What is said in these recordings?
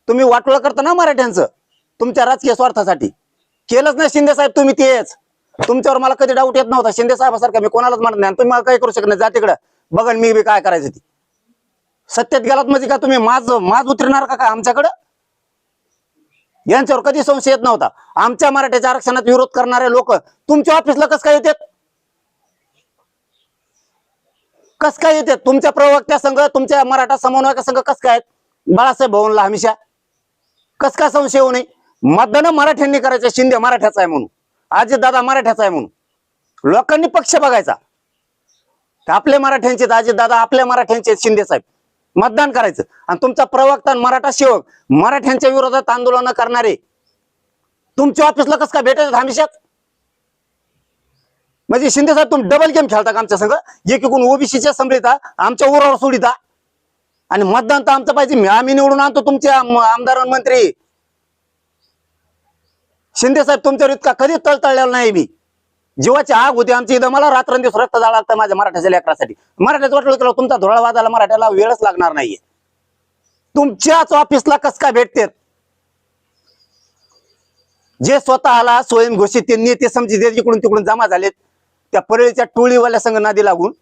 तुम्ही वाटोळं करता ना मराठ्यांचं तुमच्या राजकीय स्वार्थासाठी. केलंच नाही शिंदे साहेब तुम्ही तेच. तुमच्यावर मला कधी डाऊट येत नव्हता. शिंदे साहेबासारखं मी कोणालाच म्हणत नाही. तुम्ही मला काही करू शकत नाही. जा तिकडं बघन मी बी काय करायचं ती. सत्तेत गेलात म्हणजे का तुम्ही माज उतरणार का काय आमच्याकडं? यांच्यावर कधी संशय येत नव्हता. आमच्या मराठ्याच्या आरक्षणात विरोध करणारे लोक तुमच्या ऑफिसला कसं काय येतात? कस काय येतात? तुमच्या प्रवक्त्या संघ तुमच्या मराठा समन्वयका संघ कस काय बाळासाहेब भवनला हमेशा? कस काय संशय होऊ नये? मतदान मराठ्यांनी करायचं. शिंदे मराठ्याचा आहे म्हणून, अजित दादा मराठ्याचा आहे म्हणून लोकांनी पक्ष बघायचा. आपले मराठ्यांचे अजित दादा, आपल्या मराठ्यांचे शिंदे साहेब, मतदान करायचं. आणि तुमचा प्रवक्ता मराठा सेवक मराठ्यांच्या विरोधात आंदोलन करणारे तुमच्या ऑफिसला कस काय भेटायचं हमेशाच? म्हणजे शिंदे साहेब तुम्ही डबल गेम खेळता का आमच्या संघ? एकीकडून ओबीसीच्या समृद्धा आमच्या उरावर सोडिता आणि मतदान तर आमचं पाहिजे. आम्ही निवडून आणतो तुमचे आमदार मंत्री. शिंदे साहेब तुमच्यावर इतका कधीच तळतळलेला नाही. मी जीवाची आग होती आमची इथं. मला रात्रंदिवस रक्त जाळं लागतं माझ्या मराठ्याच्या लेकरासाठी. मराठ्याचं वाटलं केलं तुमचा धुळा वाजायला मराठ्याला वेळच लागणार नाहीये. तुमच्याच ऑफिसला कस काय भेटते? जे स्वतःला स्वयंघोषित ते नेते समजी इकडून तिकडून जमा झालेत त्या परळीच्या टोळीवाल्या संघ नादी लागून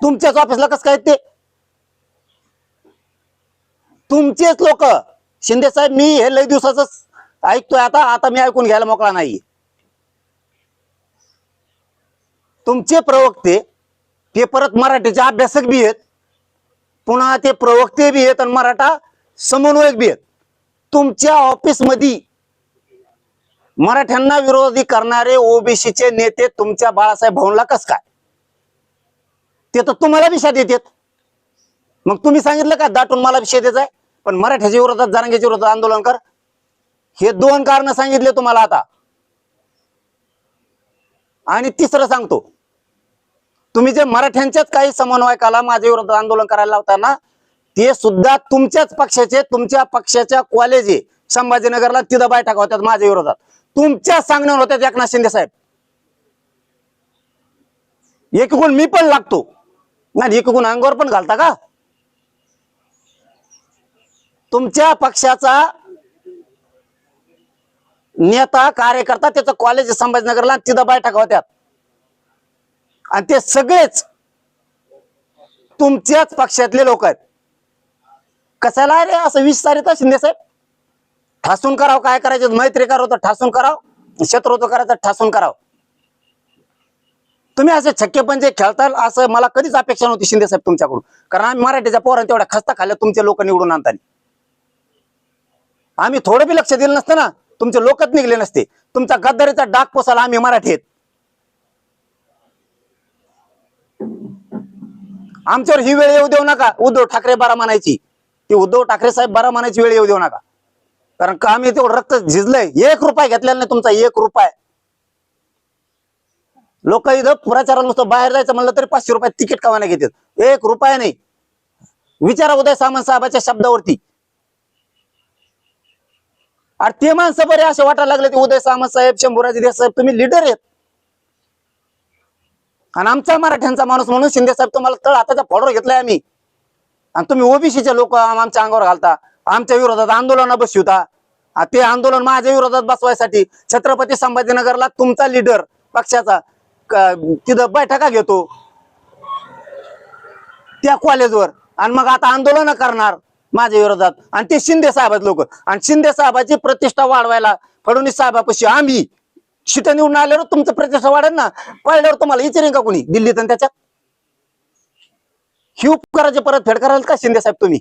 तुमच्याच ऑफिसला कस काय ते? तुमचेच लोक. शिंदे साहेब मी हे लय दिवसाच ऐकतोय. आता मी ऐकून घ्यायला मोकळा नाही. तुमचे प्रवक्ते ते परत मराठीचे अभ्यासक बी आहेत, पुन्हा ते प्रवक्ते बी आहेत आणि मराठा समन्वयक बी आहेत. तुमच्या ऑफिस मध्ये मराठ्यांना विरोधी करणारे ओबीसीचे नेते तुमच्या बाळासाहेब भवनला कस काय? ते तर तुम्हाला विषय देतात. मग तुम्ही सांगितलं का दाटून मला विषय द्यायचा आहे पण मराठ्याच्या विरोधात जरांगेच्या विरोधात आंदोलन कर? हे दोन कारण सांगितले तुम्हाला आता. आणि तिसरं सांगतो, तुम्ही जे मराठ्यांच्याच काही समन्वयकाला माझ्या विरोधात आंदोलन करायला लावताना ते सुद्धा तुमच्याच पक्षाचे, तुमच्या पक्षाच्या कॉलेज आहे संभाजीनगरला, तिथं बैठका होत्यात माझ्या विरोधात. तुमच्या सांगण्यावर होत्यात एकनाथ शिंदे साहेब. एकूण मी पण लागतो नाही, एकूण अंगावर पण घालता का? तुमच्या पक्षाचा नेता कार्यकर्ता त्याचं कॉलेज संभाजीनगरला, तिथं बैठका होत्यात आणि ते सगळेच तुमच्याच पक्षातले लोक आहेत. कशाला रे असं विस्तारित शिंदे साहेब? ठासून करावं, काय करायचं? मैत्री करावं तर ठासून करावं, शत्रुत्व करायचं ठासून करावं. तुम्ही असे छक्के पंजे खेळताल असं मला कधीच अपेक्षा नव्हती शिंदे साहेब तुमच्याकडून. कारण आम्ही मराठीच्या पोरांना तेवढ्या खस्ता खाल्ल्या तुमचे लोक निवडून आणताना. आम्ही थोडं बी लक्ष दिलं नसतं ना, तुमचे लोकच निघले नसते. तुमचा गद्दारीचा डाग पोसाला आम्ही मराठी आहेत. आमच्यावर ही वेळ येऊ देऊ नका. उद्धव ठाकरे बारा म्हणायची, ती उद्धव ठाकरे साहेब बारा म्हणायची वेळ येऊ देऊ नका. कारण का आम्ही तेवढं रक्त झिजलंय. 1 रुपया घेतलेला नाही तुमचा, 1 रुपया. लोक इथं प्रचाराला नुसतं बाहेर जायचं म्हणलं तरी 500 रुपये तिकीट कवायला घेतात. 1 रुपया नाही. विचारा उदय सामंत साहेबाच्या शब्दावरती. अरे ते माणसं बरे असे वाटायला लागले, उदय सामंत साहेब, शंभूराजे देसाई साहेब तुम्ही लीडर आहेत आणि आमचा मराठ्यांचा माणूस म्हणून शिंदे साहेब तुम्हाला तळ हाताच्या फोडवर घेतलाय आम्ही. आणि तुम्ही ओबीसीचे लोक आमच्या अंगावर घालता, आमच्या विरोधात आंदोलन बसवता. ते आंदोलन माझ्या विरोधात बसवायसाठी छत्रपती संभाजीनगरला तुमचा लीडर पक्षाचा तिथं बैठका घेतो त्या कॉलेजवर आणि मग आता आंदोलन करणार माझ्या विरोधात. आणि ते शिंदे साहेब लोक. आणि शिंदे साहेबाची प्रतिष्ठा वाढवायला फडणवीस साहेबापाशी आम्ही शिट निवडून आल्यावर तुमचं प्रतिष्ठा वाढेल ना. पळल्यावर तुम्हाला विचारेन का कोणी दिल्लीत? आणि त्याच्यात ही उपकाराची परत फेड कराल का शिंदे साहेब तुम्ही?